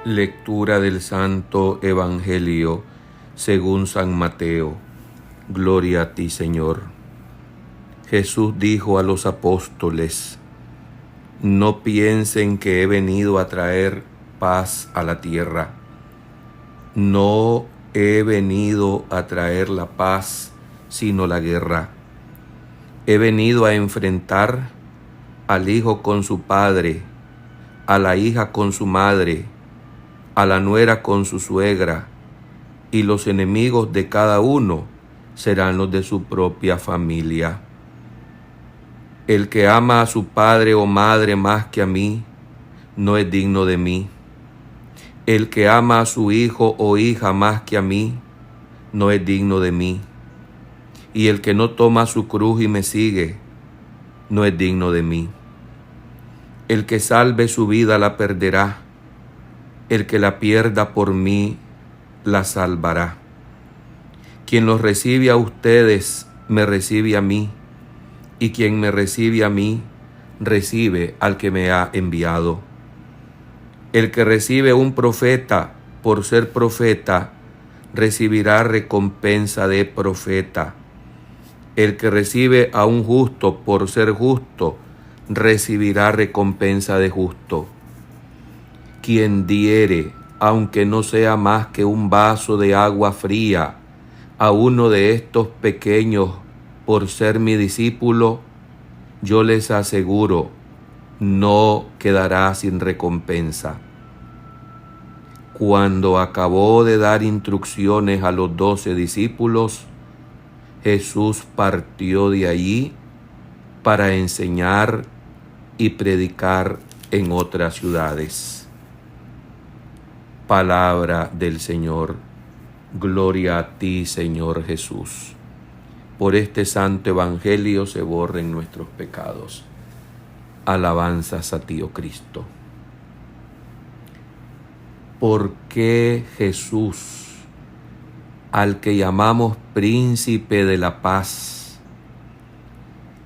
Lectura del Santo Evangelio según San Mateo. Gloria a ti, Señor. Jesús dijo a los apóstoles: no piensen que he venido a traer paz a la tierra. No he venido a traer la paz, sino la guerra. He venido a enfrentar al hijo con su padre, a la hija con su madre, a la nuera con su suegra, y los enemigos de cada uno serán los de su propia familia. El que ama a su padre o madre más que a mí, no es digno de mí. El que ama a su hijo o hija más que a mí, no es digno de mí. Y el que no toma su cruz y me sigue, no es digno de mí. El que salve su vida la perderá. El que la pierda por mí, la salvará. Quien los recibe a ustedes, me recibe a mí. Y quien me recibe a mí, recibe al que me ha enviado. El que recibe un profeta por ser profeta, recibirá recompensa de profeta. El que recibe a un justo por ser justo, recibirá recompensa de justo. Quien diere, aunque no sea más que un vaso de agua fría, a uno de estos pequeños por ser mi discípulo, yo les aseguro, no quedará sin recompensa. Cuando acabó de dar instrucciones a los 12 discípulos, Jesús partió de allí para enseñar y predicar en otras ciudades. Palabra del Señor. Gloria a ti, Señor Jesús. Por este santo evangelio se borren nuestros pecados. Alabanzas a ti, oh Cristo. ¿Por qué Jesús, al que llamamos príncipe de la paz,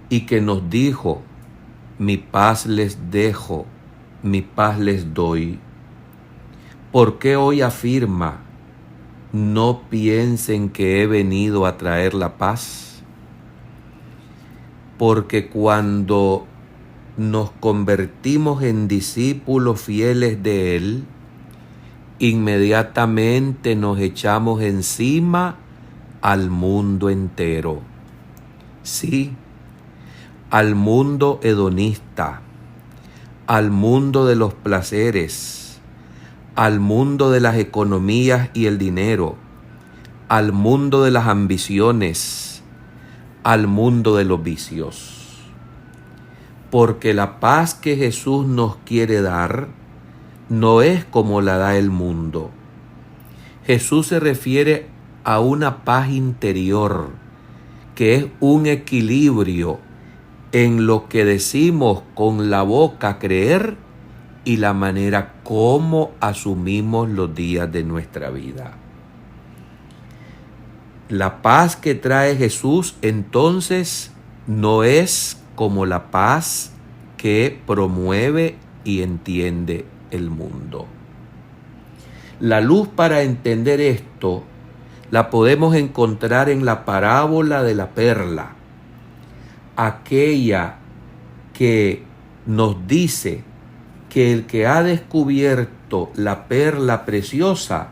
y que nos dijo, mi paz les dejo, mi paz les doy, por qué hoy afirma, no piensen que he venido a traer la paz? Porque cuando nos convertimos en discípulos fieles de Él, inmediatamente nos echamos encima al mundo entero. Sí, al mundo hedonista, al mundo de los placeres, al mundo de las economías y el dinero, al mundo de las ambiciones, al mundo de los vicios. Porque la paz que Jesús nos quiere dar no es como la da el mundo. Jesús se refiere a una paz interior, que es un equilibrio en lo que decimos con la boca creer y la manera como asumimos los días de nuestra vida. La paz que trae Jesús entonces no es como la paz que promueve y entiende el mundo. La luz para entender esto la podemos encontrar en la parábola de la perla, aquella que nos dice que el que ha descubierto la perla preciosa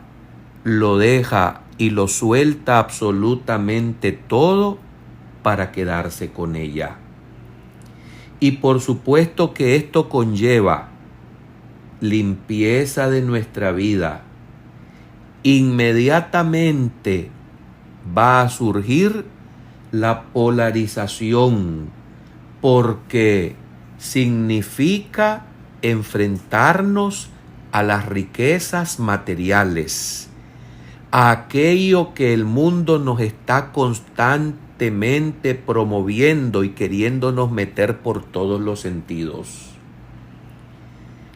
lo deja y lo suelta absolutamente todo para quedarse con ella. Y por supuesto que esto conlleva limpieza de nuestra vida. Inmediatamente va a surgir la polarización, porque significa enfrentarnos a las riquezas materiales, a aquello que el mundo nos está constantemente promoviendo y queriéndonos meter por todos los sentidos.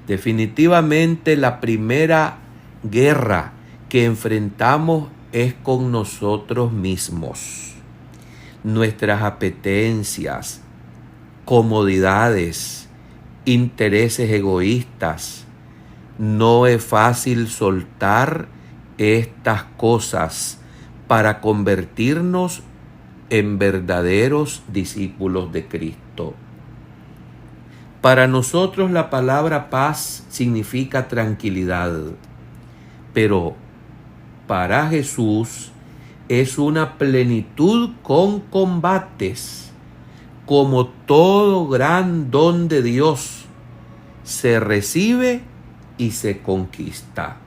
Definitivamente la primera guerra que enfrentamos es con nosotros mismos. Nuestras apetencias, comodidades, intereses egoístas, No es fácil soltar estas cosas para convertirnos en verdaderos discípulos de Cristo. Para nosotros la palabra paz significa tranquilidad, pero para Jesús es una plenitud con combates. Como todo gran don de Dios, se recibe y se conquista.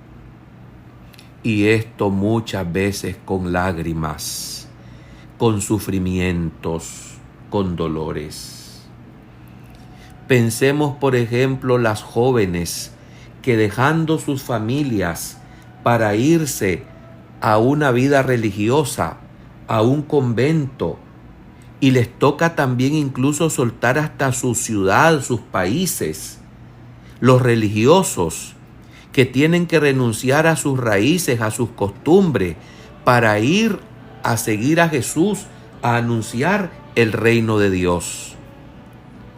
Y esto muchas veces con lágrimas, con sufrimientos, con dolores. Pensemos, por ejemplo, las jóvenes que dejando sus familias para irse a una vida religiosa, a un convento, y les toca también incluso soltar hasta su ciudad, sus países. Los religiosos que tienen que renunciar a sus raíces, a sus costumbres, para ir a seguir a Jesús, a anunciar el reino de Dios.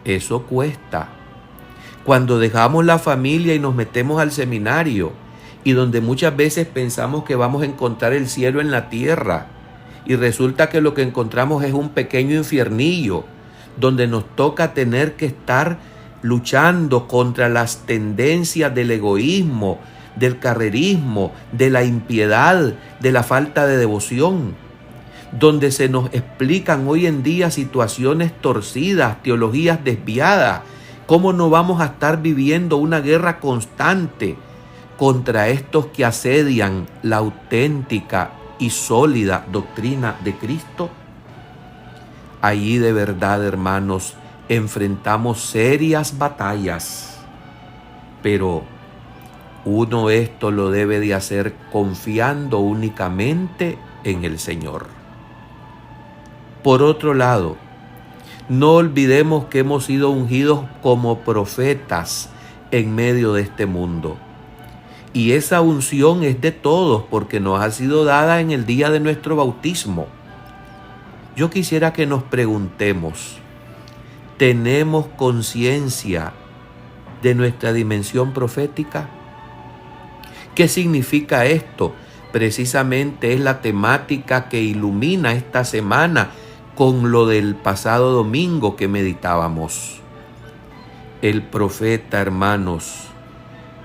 Eso cuesta. Cuando dejamos la familia y nos metemos al seminario, y donde muchas veces pensamos que vamos a encontrar el cielo en la tierra, y resulta que lo que encontramos es un pequeño infiernillo, donde nos toca tener que estar luchando contra las tendencias del egoísmo, del carrerismo, de la impiedad, de la falta de devoción, donde se nos explican hoy en día situaciones torcidas, teologías desviadas. ¿Cómo no vamos a estar viviendo una guerra constante contra estos que asedian la auténtica y sólida doctrina de Cristo? Allí de verdad, hermanos, enfrentamos serias batallas, pero uno esto lo debe de hacer confiando únicamente en el Señor. Por otro lado, no olvidemos que hemos sido ungidos como profetas en medio de este mundo. Y esa unción es de todos porque nos ha sido dada en el día de nuestro bautismo. Yo quisiera que nos preguntemos, ¿tenemos conciencia de nuestra dimensión profética? ¿Qué significa esto? Precisamente es la temática que ilumina esta semana con lo del pasado domingo que meditábamos. El profeta, hermanos,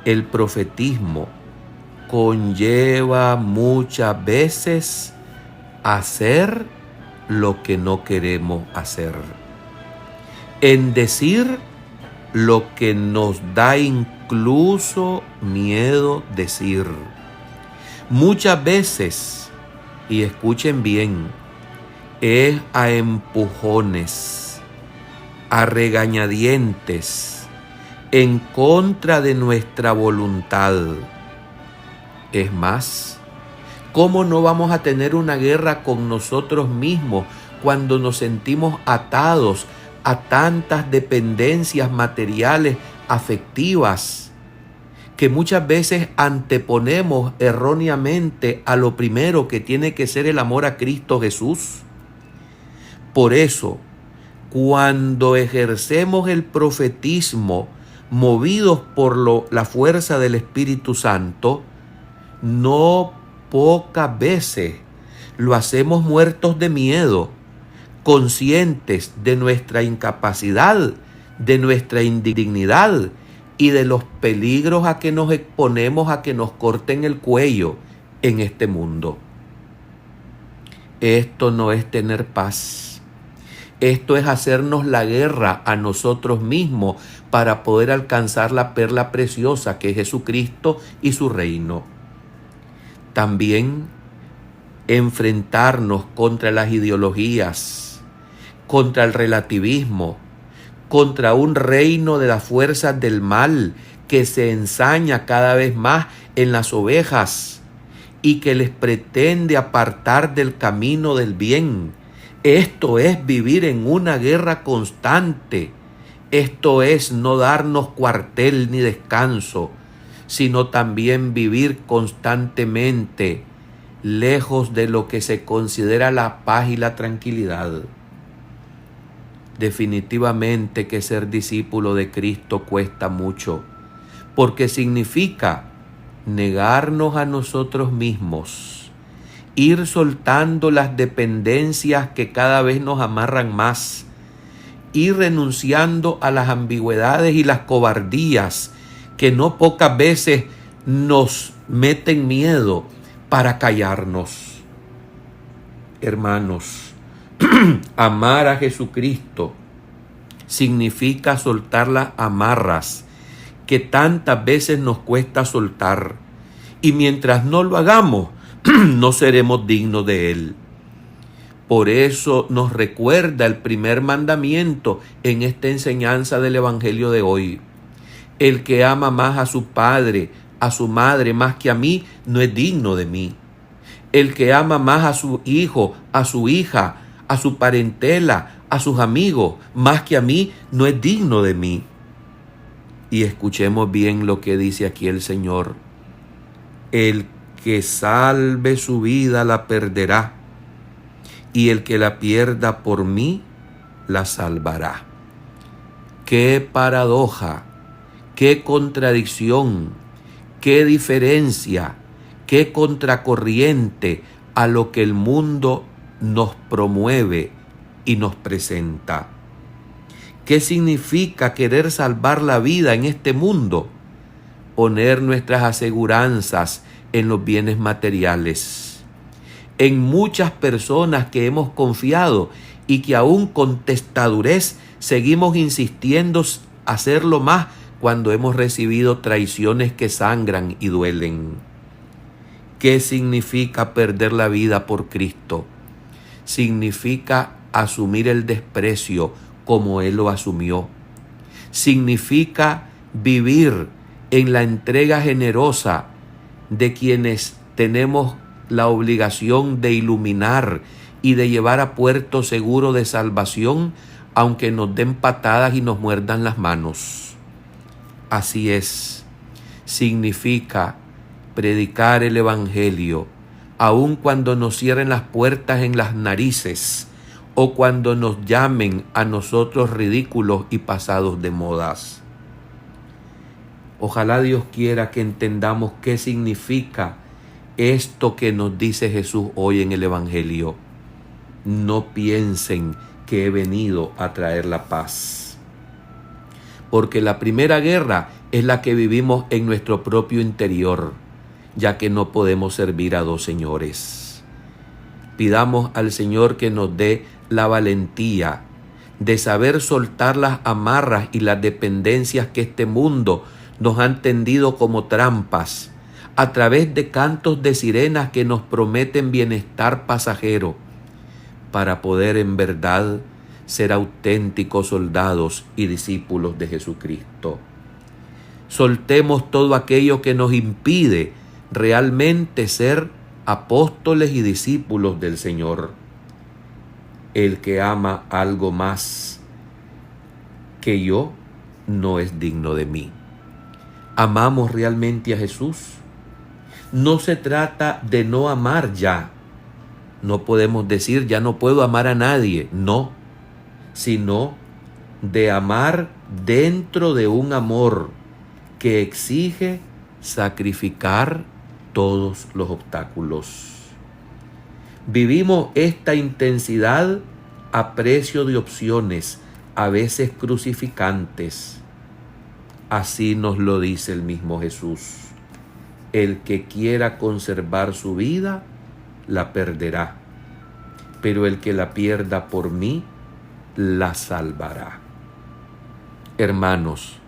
el profetismo conlleva muchas veces hacer lo que no queremos hacer, en decir lo que nos da incluso miedo decir. Muchas veces, y escuchen bien, es a empujones, a regañadientes, en contra de nuestra voluntad. Es más, ¿cómo no vamos a tener una guerra con nosotros mismos cuando nos sentimos atados a tantas dependencias materiales, afectivas, que muchas veces anteponemos erróneamente a lo primero que tiene que ser el amor a Cristo Jesús? Por eso, cuando ejercemos el profetismo movidos por la fuerza del Espíritu Santo, no pocas veces lo hacemos muertos de miedo, conscientes de nuestra incapacidad, de nuestra indignidad y de los peligros a que nos exponemos a que nos corten el cuello en este mundo. Esto no es tener paz. Esto es hacernos la guerra a nosotros mismos para poder alcanzar la perla preciosa que es Jesucristo y su reino. También enfrentarnos contra las ideologías, contra el relativismo, contra un reino de las fuerzas del mal que se ensaña cada vez más en las ovejas y que les pretende apartar del camino del bien. Esto es vivir en una guerra constante. Esto es no darnos cuartel ni descanso, sino también vivir constantemente lejos de lo que se considera la paz y la tranquilidad. Definitivamente que ser discípulo de Cristo cuesta mucho, porque significa negarnos a nosotros mismos, ir soltando las dependencias que cada vez nos amarran más, ir renunciando a las ambigüedades y las cobardías que no pocas veces nos meten miedo para callarnos. Hermanos, amar a Jesucristo significa soltar las amarras que tantas veces nos cuesta soltar, y mientras no lo hagamos, no seremos dignos de Él. Por eso nos recuerda el primer mandamiento en esta enseñanza del Evangelio de hoy. El que ama más a su padre, a su madre, más que a mí, no es digno de mí. El que ama más a su hijo, a su hija, a su parentela, a sus amigos, más que a mí, no es digno de mí. Y escuchemos bien lo que dice aquí el Señor. El que salve su vida la perderá, y el que la pierda por mí la salvará. ¡Qué paradoja! ¡Qué contradicción! ¡Qué diferencia! ¡Qué contracorriente a lo que el mundo nos promueve y nos presenta! ¿Qué significa querer salvar la vida en este mundo? Poner nuestras aseguranzas en los bienes materiales, en muchas personas que hemos confiado y que aún con testadurez seguimos insistiendo a hacerlo más cuando hemos recibido traiciones que sangran y duelen. ¿Qué significa perder la vida por Cristo? Significa asumir el desprecio como Él lo asumió. Significa vivir en la entrega generosa de quienes tenemos la obligación de iluminar y de llevar a puerto seguro de salvación, aunque nos den patadas y nos muerdan las manos. Así es, significa predicar el Evangelio, aun cuando nos cierren las puertas en las narices o cuando nos llamen a nosotros ridículos y pasados de modas. Ojalá Dios quiera que entendamos qué significa esto que nos dice Jesús hoy en el Evangelio. No piensen que he venido a traer la paz. Porque la primera guerra es la que vivimos en nuestro propio interior, ya que no podemos servir a dos señores. Pidamos al Señor que nos dé la valentía de saber soltar las amarras y las dependencias que este mundo nos han tendido como trampas, a través de cantos de sirenas que nos prometen bienestar pasajero, para poder en verdad ser auténticos soldados y discípulos de Jesucristo. Soltemos todo aquello que nos impide realmente ser apóstoles y discípulos del Señor. El que ama algo más que yo no es digno de mí. ¿Amamos realmente a Jesús? No se trata de no amar ya. No podemos decir ya no puedo amar a nadie. No, sino de amar dentro de un amor que exige sacrificar todos los obstáculos. Vivimos esta intensidad a precio de opciones, a veces crucificantes. Así nos lo dice el mismo Jesús. El que quiera conservar su vida, la perderá. Pero el que la pierda por mí, la salvará. Hermanos,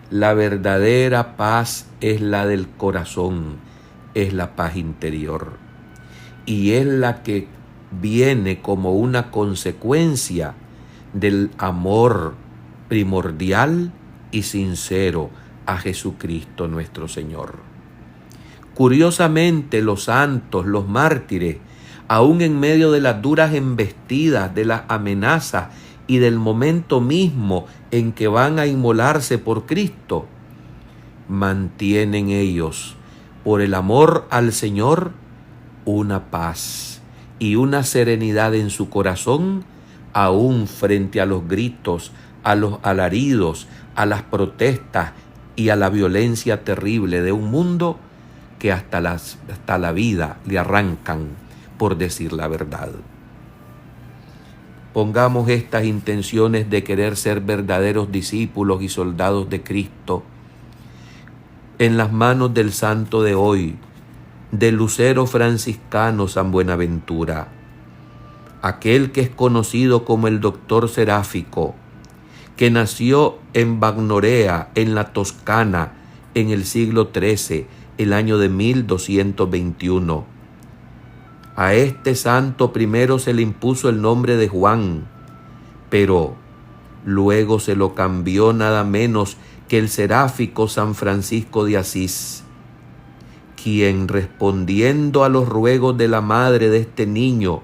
la verdadera paz es la del corazón, es la paz interior. Y es la que viene como una consecuencia del amor primordial y sincero a Jesucristo nuestro Señor. Curiosamente, los santos, los mártires, aún en medio de las duras embestidas, de las amenazas y del momento mismo en que van a inmolarse por Cristo, mantienen ellos, por el amor al Señor, una paz y una serenidad en su corazón, aún frente a los gritos, a los alaridos, a las protestas y a la violencia terrible de un mundo que hasta la vida le arrancan por decir la verdad. Pongamos estas intenciones de querer ser verdaderos discípulos y soldados de Cristo en las manos del santo de hoy, del lucero franciscano San Buenaventura, aquel que es conocido como el doctor seráfico, que nació en Bagnorea, en la Toscana, en el siglo XIII, el año de 1221. A este santo primero se le impuso el nombre de Juan, pero luego se lo cambió nada menos que el seráfico San Francisco de Asís, quien, respondiendo a los ruegos de la madre de este niño,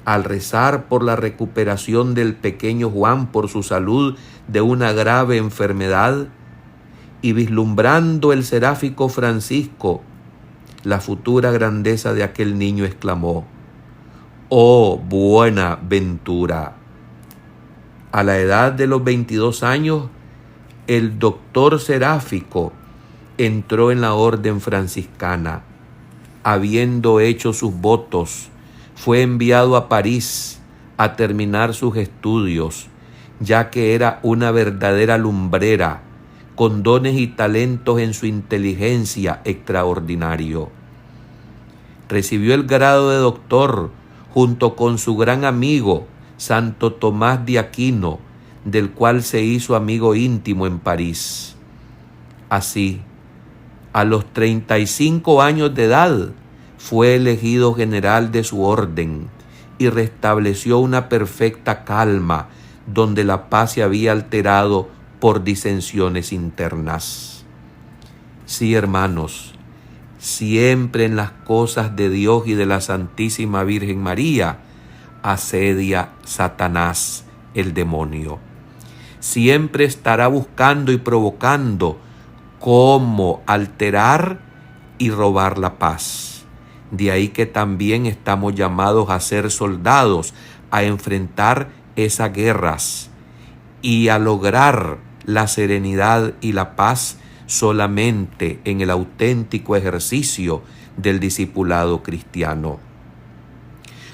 al rezar por la recuperación del pequeño Juan por su salud de una grave enfermedad, y vislumbrando el seráfico Francisco la futura grandeza de aquel niño, exclamó: «Oh, buena ventura». A la edad de los 22 años, el doctor seráfico entró en la orden franciscana. Habiendo hecho sus votos, fue enviado a París a terminar sus estudios, ya que era una verdadera lumbrera, con dones y talentos en su inteligencia extraordinario. Recibió el grado de doctor junto con su gran amigo, Santo Tomás de Aquino, del cual se hizo amigo íntimo en París. Así, a los 35 años de edad, fue elegido general de su orden y restableció una perfecta calma donde la paz se había alterado por disensiones internas. Sí, hermanos, siempre en las cosas de Dios y de la Santísima Virgen María asedia Satanás, el demonio. Siempre estará buscando y provocando cómo alterar y robar la paz. De ahí que también estamos llamados a ser soldados, a enfrentar esas guerras y a lograr la serenidad y la paz solamente en el auténtico ejercicio del discipulado cristiano.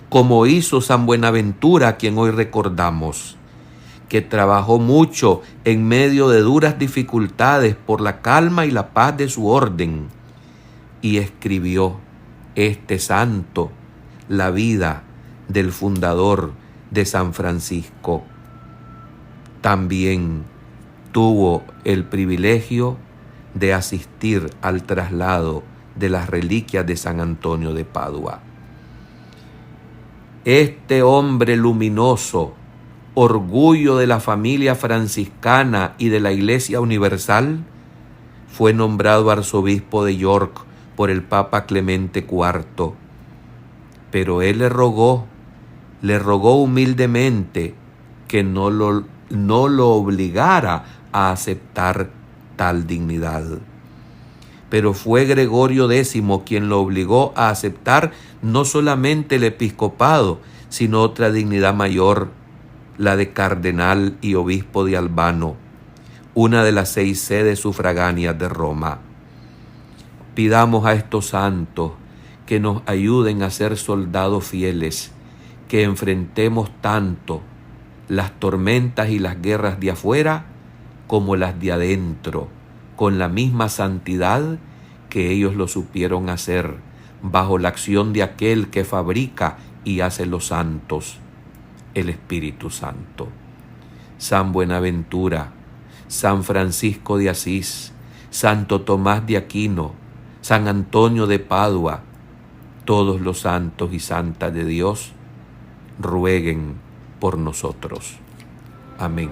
Como hizo San Buenaventura, a quien hoy recordamos, que trabajó mucho en medio de duras dificultades por la calma y la paz de su orden, y escribió este santo la vida del fundador de San Francisco. También tuvo el privilegio de asistir al traslado de las reliquias de San Antonio de Padua. Este hombre luminoso, orgullo de la familia franciscana y de la Iglesia Universal, fue nombrado arzobispo de York por el Papa Clemente IV. Pero él le rogó humildemente que no lo obligara a aceptar tal dignidad. Pero fue Gregorio X quien lo obligó a aceptar no solamente el episcopado, sino otra dignidad mayor, la de cardenal y obispo de Albano, una de las 6 sedes sufragáneas de Roma. Pidamos a estos santos que nos ayuden a ser soldados fieles, que enfrentemos tanto las tormentas y las guerras de afuera como las de adentro, con la misma santidad que ellos lo supieron hacer, bajo la acción de aquel que fabrica y hace los santos, el Espíritu Santo. San Buenaventura, San Francisco de Asís, Santo Tomás de Aquino, San Antonio de Padua, todos los santos y santas de Dios, rueguen por nosotros. Amén.